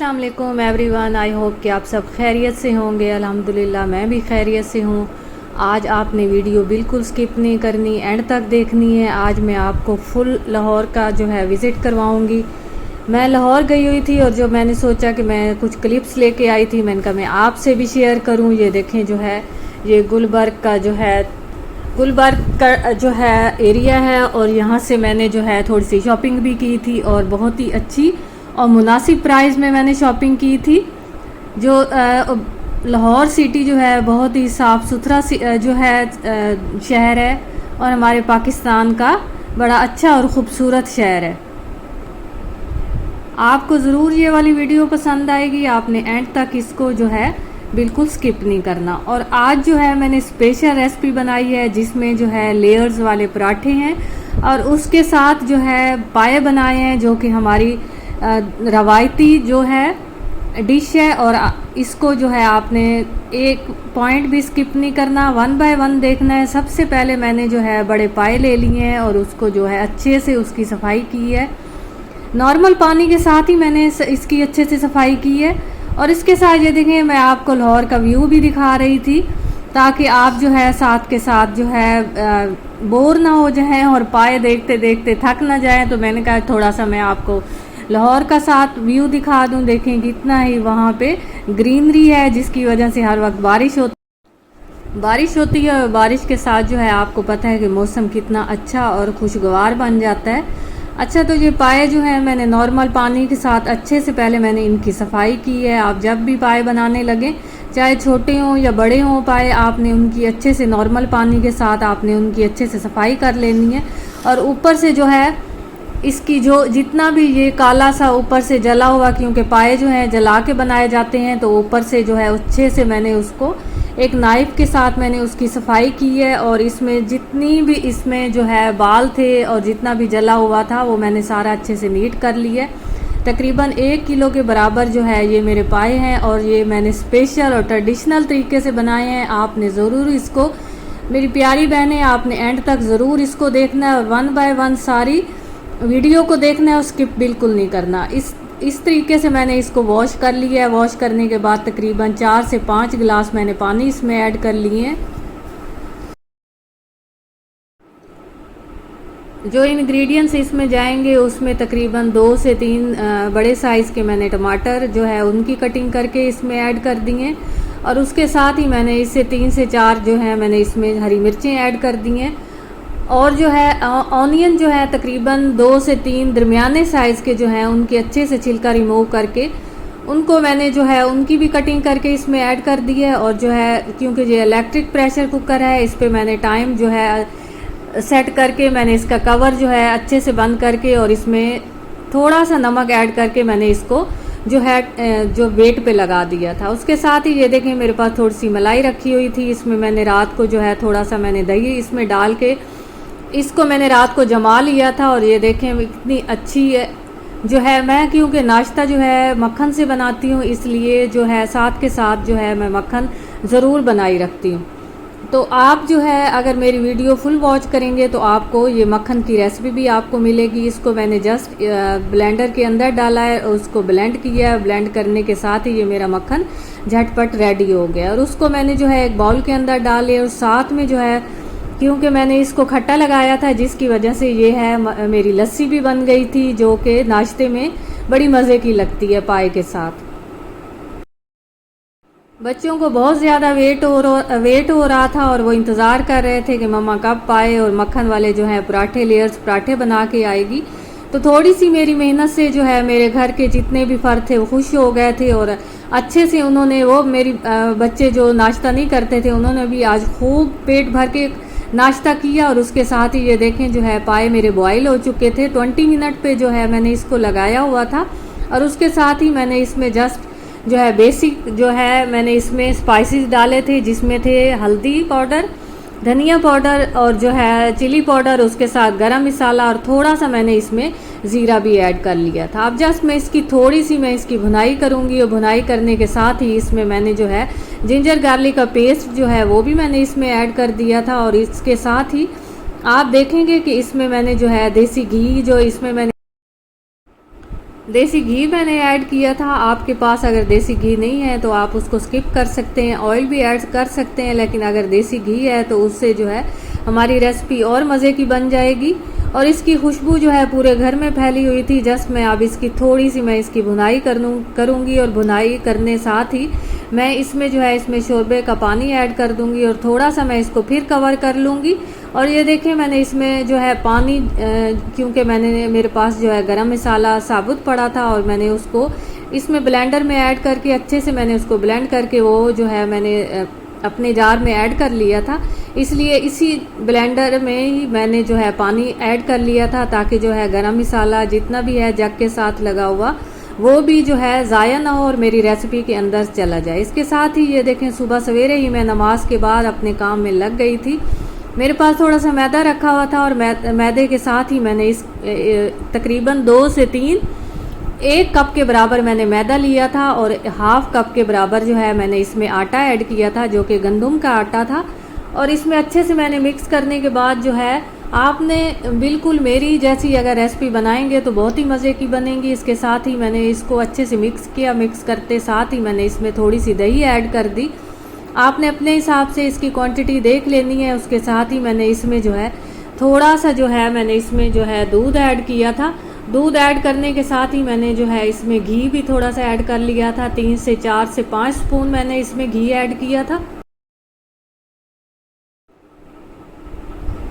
अस्सलाम वालेकुम everyone. I hope कि आप सब खैरियत से होंगे। अल्हम्दुलिल्लाह मैं भी खैरियत से हूँ। आज आपने वीडियो बिल्कुल स्किप नहीं करनी, एंड तक देखनी है। आज मैं आपको फुल लाहौर का जो है विज़िट करवाऊँगी। मैं लाहौर गई हुई थी और जो मैंने सोचा कि मैं कुछ क्लिप्स लेके आई थी, मैंने कहा मैं आपसे भी शेयर करूँ। ये देखें जो है ये गुलबर्ग का जो है गुलबर्ग का जो है एरिया है, और यहाँ से मैंने जो है थोड़ी सी शॉपिंग भी की थी और बहुत ही अच्छी और मुनासिब प्राइस में मैंने शॉपिंग की थी। जो लाहौर सिटी जो है बहुत ही साफ़ सुथरा जो है शहर है, और हमारे पाकिस्तान का बड़ा अच्छा और ख़ूबसूरत शहर है। आपको ज़रूर ये वाली वीडियो पसंद आएगी। आपने एंड तक इसको जो है बिल्कुल स्किप नहीं करना। और आज जो है मैंने स्पेशल रेसिपी बनाई है जिसमें जो है लेयर्स वाले पराठे हैं, और उसके साथ जो है पाए बनाए हैं, जो कि हमारी रवायती जो है डिश है। और इसको जो है आपने एक पॉइंट भी स्किप नहीं करना, 1 बाय 1 देखना है। सबसे पहले मैंने जो है बड़े पाए ले लिए हैं और उसको जो है अच्छे से उसकी सफाई की है। नॉर्मल पानी के साथ ही मैंने इसकी अच्छे से सफाई की है। और इसके साथ ये देखें, मैं आपको लाहौर का व्यू भी दिखा रही थी ताकि आप जो है साथ के साथ जो है बोर ना हो जाएं और पाए देखते देखते थक ना जाएं। तो मैंने कहा थोड़ा सा मैं आपको लाहौर का साथ व्यू दिखा दूं। देखें कितना ही वहाँ पे ग्रीनरी है, जिसकी वजह से हर वक्त बारिश होती है। और बारिश के साथ जो है आपको पता है कि मौसम कितना अच्छा और खुशगवार बन जाता है। अच्छा, तो ये पाए जो है मैंने नॉर्मल पानी के साथ अच्छे से पहले मैंने इनकी सफाई की है। आप जब भी पाए बनाने लगें, चाहे छोटे हों या बड़े हों पाए, आपने उनकी अच्छे से नॉर्मल पानी के साथ आपने उनकी अच्छे से सफाई कर लेनी है। और ऊपर से जो है इसकी जो जितना भी ये काला सा ऊपर से जला हुआ, क्योंकि पाए जो हैं जला के बनाए जाते हैं, तो ऊपर से जो है अच्छे से मैंने उसको एक नाइफ़ के साथ मैंने उसकी सफाई की है। और इसमें जितनी भी इसमें जो है बाल थे और जितना भी जला हुआ था वो मैंने सारा अच्छे से नीट कर लिया है। तकरीबन 1 किलो के बराबर जो है ये मेरे पाए हैं, और ये मैंने स्पेशल और ट्रेडिशनल तरीके से बनाए हैं। आपने ज़रूर इसको, मेरी प्यारी बहनें, आपने एंड तक ज़रूर इसको देखना है और 1 बाय 1 सारी वीडियो को देखना है और स्किप बिल्कुल नहीं करना। इस तरीके से मैंने इसको वॉश कर लिया है। वॉश करने के बाद तकरीबन 4 से 5 गिलास मैंने पानी इसमें ऐड कर लिए हैं। जो इंग्रेडिएंट्स इसमें जाएंगे उसमें तकरीबन 2 से 3 बड़े साइज़ के मैंने टमाटर जो है उनकी कटिंग करके इसमें ऐड कर दिए, और उसके साथ ही मैंने इससे 3 से 4 जो है मैंने इसमें हरी मिर्चें ऐड कर दी हैं। और जो है ऑनियन जो है तकरीबन 2 से 3 दरमियाने साइज़ के जो हैं उनके अच्छे से छिलका रिमूव करके उनको मैंने जो है उनकी भी कटिंग करके इसमें ऐड कर दी है। और जो है क्योंकि ये इलेक्ट्रिक प्रेशर कुकर है, इस पर मैंने टाइम जो है सेट करके मैंने इसका कवर जो है अच्छे से बंद करके और इसमें थोड़ा सा नमक ऐड करके मैंने इसको जो है जो वेट पे लगा दिया था। उसके साथ ही ये देखें मेरे पास थोड़ी सी मलाई रखी हुई थी, इसमें मैंने रात को जो है थोड़ा सा मैंने दही इसमें डाल के इसको मैंने रात को जमा लिया था। और ये देखें इतनी अच्छी है जो है, मैं क्योंकि नाश्ता जो है मक्खन से बनाती हूँ, इसलिए जो है साथ के साथ जो है मैं मक्खन ज़रूर बनाई रखती हूँ। तो आप जो है अगर मेरी वीडियो फुल वॉच करेंगे तो आपको ये मक्खन की रेसिपी भी आपको मिलेगी। इसको मैंने जस्ट ब्लेंडर के अंदर डाला है और उसको ब्लेंड किया है। ब्लेंड करने के साथ ही ये मेरा मक्खन झटपट रेडी हो गया। और उसको मैंने जो है एक बाउल के अंदर डाल लिया, और साथ में जो है क्योंकि मैंने इसको खट्टा लगाया था, जिसकी वजह से ये है मेरी लस्सी भी बन गई थी, जो कि नाश्ते में बड़ी मज़े की लगती है पाए के साथ। बच्चों को बहुत ज़्यादा वेट हो रहा था और वो इंतज़ार कर रहे थे कि मम्मा कब पाए और मक्खन वाले जो है पराठे लेयर्स पराठे बना के आएगी। तो थोड़ी सी मेरी मेहनत से जो है मेरे घर के जितने भी फ़र्द थे वो खुश हो गए थे, और अच्छे से उन्होंने वो मेरी बच्चे जो नाश्ता नहीं करते थे उन्होंने भी आज खूब पेट भर के नाश्ता किया। और उसके साथ ही ये देखें जो है पाए मेरे बॉयल हो चुके थे। 20 मिनट पे जो है मैंने इसको लगाया हुआ था। और उसके साथ ही मैंने इसमें जस्ट जो है बेसिक जो है मैंने इसमें स्पाइसेस डाले थे, जिसमें थे हल्दी पाउडर, धनिया पाउडर और जो है चिली पाउडर, उसके साथ गरम मसाला, और थोड़ा सा मैंने इसमें ज़ीरा भी ऐड कर लिया था। अब जस्ट मैं इसकी थोड़ी सी मैं इसकी भुनाई करूँगी, और भुनाई करने के साथ ही इसमें मैंने जो है जिंजर गार्लिक का पेस्ट जो है वो भी मैंने इसमें ऐड कर दिया था। और इसके साथ ही आप देखेंगे कि इसमें मैंने जो है देसी घी जो इसमें मैंने देसी घी मैंने ऐड किया था। आपके पास अगर देसी घी नहीं है तो आप उसको स्किप कर सकते हैं, ऑयल भी ऐड कर सकते हैं, लेकिन अगर देसी घी है तो उससे जो है हमारी रेसिपी और मज़े की बन जाएगी। और इसकी खुशबू जो है पूरे घर में फैली हुई थी। जस्ट मैं अब इसकी थोड़ी सी मैं इसकी भुनाई करूँगी और भुनाई करने साथ ही मैं इसमें जो है इसमें शोरबे का पानी ऐड कर दूँगी और थोड़ा सा मैं इसको फिर कवर कर लूँगी। और ये देखें मैंने इसमें जो है पानी, क्योंकि मेरे पास जो है गरम मसाला साबुत पड़ा था और मैंने उसको इसमें ब्लेंडर में ऐड करके अच्छे से मैंने उसको ब्लेंड करके वो जो है मैंने अपने जार में ऐड कर लिया था। इसलिए इसी ब्लेंडर में ही मैंने जो है पानी ऐड कर लिया था, ताकि जो है गरम मसाला जितना भी है जग के साथ लगा हुआ वो भी जो है ज़ाया ना हो और मेरी रेसिपी के अंदर चला जाए। इसके साथ ही ये देखें सुबह सवेरे ही मैं नमाज के बाद अपने काम में लग गई थी। मेरे पास थोड़ा सा मैदा रखा हुआ था और मैदे के साथ ही मैंने इस तकरीबन 2 से 3 1 कप के बराबर मैंने मैदा लिया था और हाफ कप के बराबर जो है मैंने इसमें आटा ऐड किया था, जो कि गंदम का आटा था। और इसमें अच्छे से मैंने मिक्स करने के बाद जो है आपने बिल्कुल मेरी जैसी अगर रेसिपी बनाएंगे तो बहुत ही मज़े की बनेगी। इसके साथ ही मैंने इसको अच्छे से मिक्स किया। मिक्स करते साथ ही मैंने इसमें थोड़ी सी दही ऐड कर दी। आपने अपने हिसाब से इसकी क्वांटिटी देख लेनी है। उसके साथ ही मैंने इसमें जो है थोड़ा सा जो है मैंने इसमें जो है दूध ऐड किया था। दूध ऐड करने के साथ ही मैंने जो है इसमें घी भी थोड़ा सा ऐड कर लिया था। 3 से 4 से 5 स्पून मैंने इसमें घी ऐड किया था।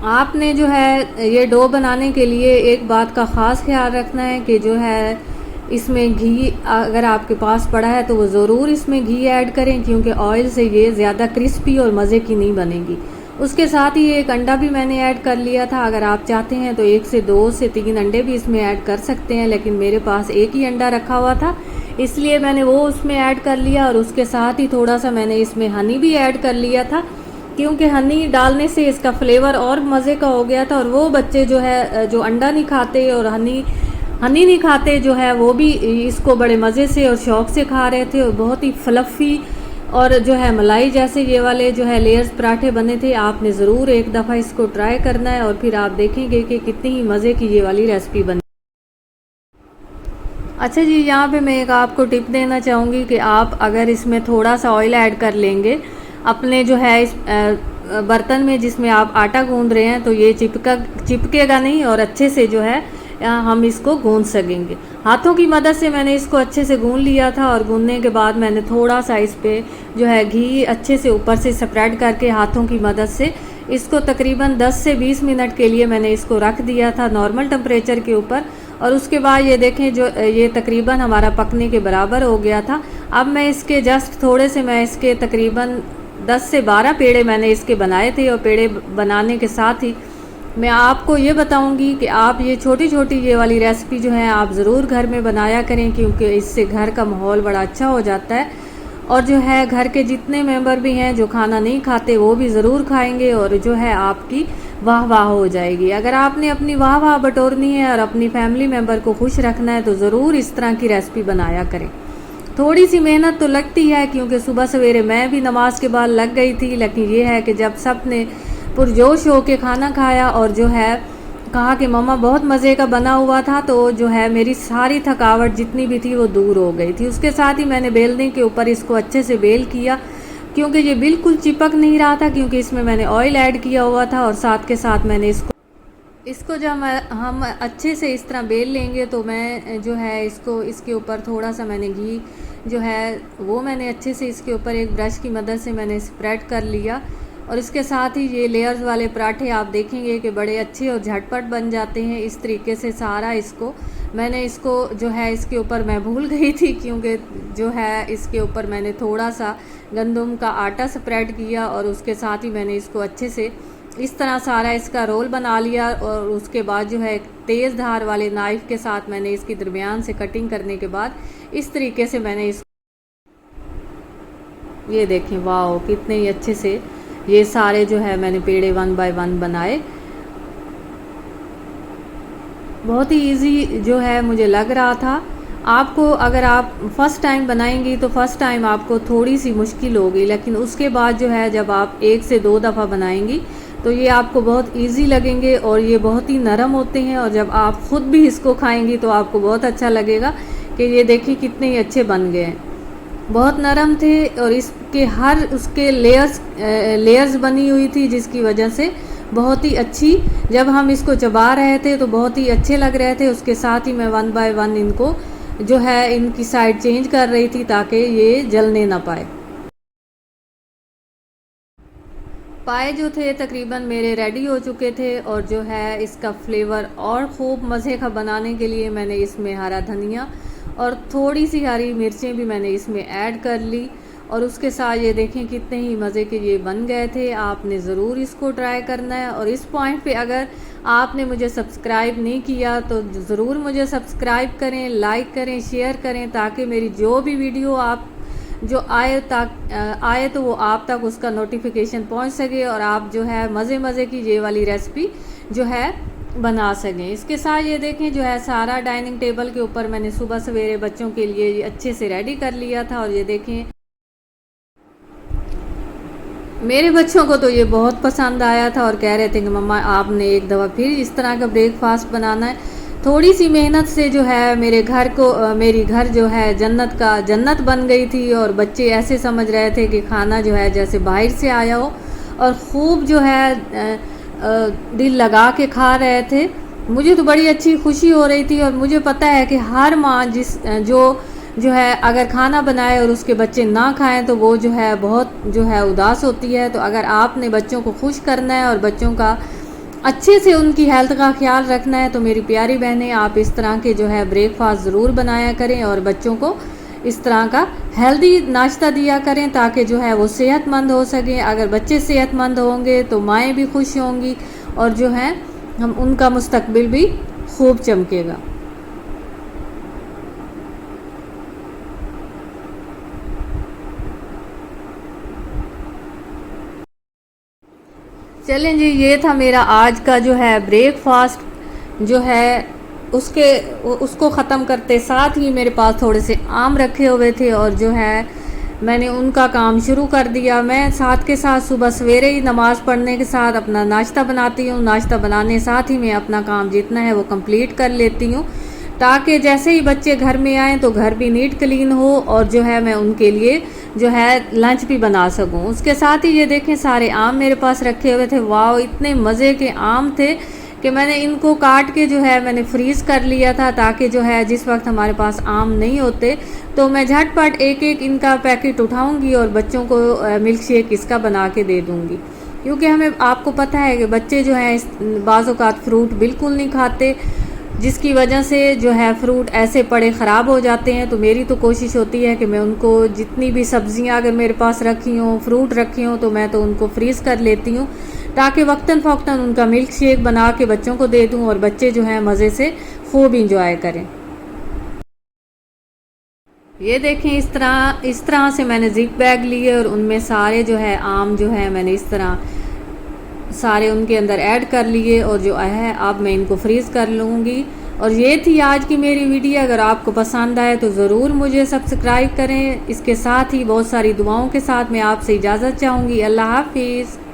आपने जो है ये डो बनाने के लिए एक बात का ख़ास ख्याल रखना है कि जो है इसमें घी अगर आपके पास पड़ा है तो वो ज़रूर इसमें घी ऐड करें, क्योंकि ऑयल से ये ज़्यादा क्रिस्पी और मज़े की नहीं बनेगी। उसके साथ ही एक अंडा भी मैंने ऐड कर लिया था। अगर आप चाहते हैं तो 1 से 2 से 3 अंडे भी इसमें ऐड कर सकते हैं, लेकिन मेरे पास एक ही अंडा रखा हुआ था इसलिए मैंने वो उसमें ऐड कर लिया। और उसके साथ ही थोड़ा सा मैंने इसमें हनी भी ऐड कर लिया था, क्योंकि हनी डालने से इसका फ्लेवर और मज़े का हो गया था। और वो बच्चे जो है जो अंडा नहीं खाते और हनी नहीं खाते जो है वो भी इसको बड़े मज़े से और शौक़ से खा रहे थे। और बहुत ही फ्लफ़ी और जो है मलाई जैसे ये वाले जो है लेयर्स पराठे बने थे। आपने ज़रूर एक दफ़ा इसको ट्राई करना है और फिर आप देखेंगे कि कितनी ही मज़े की ये वाली रेसिपी बनी। अच्छा जी, यहाँ पे मैं एक आपको टिप देना चाहूँगी कि आप अगर इसमें थोड़ा सा ऑयल ऐड कर लेंगे अपने जो है इस बर्तन में जिसमें आप आटा गूंद रहे हैं, तो ये चिपकेगा नहीं और अच्छे से जो है हम इसको गूंद सकेंगे। हाथों की मदद से मैंने इसको अच्छे से गूंद लिया था और गूंदने के बाद मैंने थोड़ा सा इस पे जो है घी अच्छे से ऊपर से स्प्रेड करके हाथों की मदद से इसको तकरीबन 10 से 20 मिनट के लिए मैंने इसको रख दिया था नॉर्मल टेम्परेचर के ऊपर। और उसके बाद ये देखें जो ये तकरीबन हमारा पकने के बराबर हो गया था। अब मैं इसके जस्ट थोड़े से मैं इसके तकरीबन 10 से 12 पेड़े मैंने इसके बनाए थे। और पेड़े बनाने के साथ ही मैं आपको ये बताऊंगी कि आप ये छोटी छोटी ये वाली रेसिपी जो है आप ज़रूर घर में बनाया करें, क्योंकि इससे घर का माहौल बड़ा अच्छा हो जाता है। और जो है घर के जितने मेंबर भी हैं जो खाना नहीं खाते वो भी ज़रूर खाएंगे और जो है आपकी वाह वाह हो जाएगी। अगर आपने अपनी वाह वाह बटोरनी है और अपनी फैमिली मेंबर को खुश रखना है तो ज़रूर इस तरह की रेसिपी बनाया करें। थोड़ी सी मेहनत तो लगती है, क्योंकि सुबह सवेरे मैं भी नमाज के बाद लग गई थी, लेकिन ये है कि जब सब ने पुरजोश हो के खाना खाया और जो है कहा कि मम्मा बहुत मज़े का बना हुआ था, तो जो है मेरी सारी थकावट जितनी भी थी वो दूर हो गई थी। उसके साथ ही मैंने बेलने के ऊपर इसको अच्छे से बेल किया, क्योंकि ये बिल्कुल चिपक नहीं रहा था, क्योंकि इसमें मैंने ऑयल ऐड किया हुआ था। और साथ के साथ मैंने इसको जब हम अच्छे से इस तरह बेल लेंगे तो मैं जो है इसको इसके ऊपर थोड़ा सा मैंने घी जो है वो मैंने अच्छे से इसके ऊपर एक ब्रश की मदद से मैंने स्प्रेड कर लिया। और इसके साथ ही ये लेयर्स वाले पराठे आप देखेंगे कि बड़े अच्छे और झटपट बन जाते हैं। इस तरीके से सारा मैंने इसको जो है इसके ऊपर मैं भूल गई थी, क्योंकि जो है इसके ऊपर मैंने थोड़ा सा गंदम का आटा स्प्रेड किया और उसके साथ ही मैंने इसको अच्छे से इस तरह सारा इसका रोल बना लिया। और उसके बाद जो है तेज़ धार वाले नाइफ़ के साथ मैंने इसकी दरमियान से कटिंग करने के बाद इस तरीके से मैंने ये देखें वाह कितने ही अच्छे से ये सारे जो है मैंने पेड़े 1 बाय 1 बनाए। बहुत ही इजी जो है मुझे लग रहा था। आपको अगर आप फर्स्ट टाइम बनाएंगी तो फर्स्ट टाइम आपको थोड़ी सी मुश्किल होगी, लेकिन उसके बाद जो है जब आप 1 से 2 दफ़ा बनाएंगी तो ये आपको बहुत इजी लगेंगे और ये बहुत ही नरम होते हैं, और जब आप ख़ुद भी इसको खाएंगी तो आपको बहुत अच्छा लगेगा कि ये देखिए कितने ही अच्छे बन गए हैं। बहुत नरम थे और इसके हर उसके लेयर्स बनी हुई थी, जिसकी वजह से बहुत ही अच्छी, जब हम इसको चबा रहे थे तो बहुत ही अच्छे लग रहे थे। उसके साथ ही मैं 1 बाय 1 इनको जो है इनकी साइड चेंज कर रही थी ताकि ये जलने ना पाए। पाए जो थे तकरीबन मेरे रेडी हो चुके थे, और जो है इसका फ्लेवर और खूब मज़े का बनाने के लिए मैंने इसमें हरा धनिया और थोड़ी सी हरी मिर्चें भी मैंने इसमें ऐड कर ली, और उसके साथ ये देखें कितने ही मज़े के ये बन गए थे। आपने ज़रूर इसको ट्राई करना है, और इस पॉइंट पे अगर आपने मुझे सब्सक्राइब नहीं किया तो ज़रूर मुझे सब्सक्राइब करें, लाइक करें, शेयर करें, ताकि मेरी जो भी वीडियो आप जो आए तो वो आप तक उसका नोटिफिकेशन पहुंच सके, और आप जो है मज़े की ये वाली रेसिपी जो है बना सकें। इसके साथ ये देखें जो है सारा डाइनिंग टेबल के ऊपर मैंने सुबह सवेरे बच्चों के लिए ये अच्छे से रेडी कर लिया था, और ये देखें मेरे बच्चों को तो ये बहुत पसंद आया था और कह रहे थे कि मम्मा आपने एक दफ़ा फिर इस तरह का ब्रेकफास्ट बनाना है। थोड़ी सी मेहनत से जो है मेरी घर जो है जन्नत बन गई थी, और बच्चे ऐसे समझ रहे थे कि खाना जो है जैसे बाहर से आया हो, और ख़ूब जो है दिल लगा के खा रहे थे। मुझे तो बड़ी अच्छी खुशी हो रही थी, और मुझे पता है कि हर माँ जो है अगर खाना बनाए और उसके बच्चे ना खाएं तो वो जो है बहुत जो है उदास होती है। तो अगर आपने बच्चों को खुश करना है और बच्चों का अच्छे से उनकी हेल्थ का ख्याल रखना है, तो मेरी प्यारी बहनें आप इस तरह के जो है ब्रेकफास्ट ज़रूर बनाया करें, और बच्चों को इस तरह का हेल्दी नाश्ता दिया करें ताकि जो है वो सेहतमंद हो सकें। अगर बच्चे सेहतमंद होंगे तो माएँ भी खुश होंगी, और जो है हम उनका मुस्तकबिल भी खूब चमकेगा। चलें जी, ये था मेरा आज का जो है ब्रेकफास्ट जो है उसको ख़त्म करते साथ ही मेरे पास थोड़े से आम रखे हुए थे, और जो है मैंने उनका काम शुरू कर दिया। मैं साथ के साथ सुबह सवेरे ही नमाज़ पढ़ने के साथ अपना नाश्ता बनाती हूँ। नाश्ता बनाने साथ ही मैं अपना काम जितना है वो कंप्लीट कर लेती हूँ, ताकि जैसे ही बच्चे घर में आएँ तो घर भी नीट क्लीन हो, और जो है मैं उनके लिए जो है लंच भी बना सकूं। उसके साथ ही ये देखें सारे आम मेरे पास रखे हुए थे। वाह, इतने मज़े के आम थे कि मैंने इनको काट के जो है मैंने फ्रीज़ कर लिया था, ताकि जो है जिस वक्त हमारे पास आम नहीं होते तो मैं झटपट एक एक इनका पैकेट उठाऊंगी और बच्चों को मिल्क शेक इसका बना के दे दूंगी। क्योंकि हमें आपको पता है कि बच्चे जो हैं बाज़ औक़ात फ्रूट बिल्कुल नहीं खाते, जिसकी वजह से जो है फ्रूट ऐसे पड़े ख़राब हो जाते हैं। तो मेरी तो कोशिश होती है कि मैं उनको जितनी भी सब्ज़ियां अगर मेरे पास रखी हों, फ्रूट रखे हों, तो मैं तो उनको फ्रीज़ कर लेती हूँ, ताकि वक्तन फ़ौक्तन उनका मिल्क शेक बना के बच्चों को दे दूँ और बच्चे जो हैं मज़े से खूब इंजॉय करें। ये देखें इस तरह से मैंने जिप बैग लिए और उनमें सारे जो है आम जो है मैंने इस तरह सारे उनके अंदर ऐड कर लिए, और जो है अब मैं इनको फ्रीज़ कर लूँगी। और ये थी आज की मेरी वीडियो। अगर आपको पसंद आए तो ज़रूर मुझे सब्सक्राइब करें। इसके साथ ही बहुत सारी दुआओं के साथ मैं आपसे इजाज़त चाहूँगी। अल्लाह हाफिज़।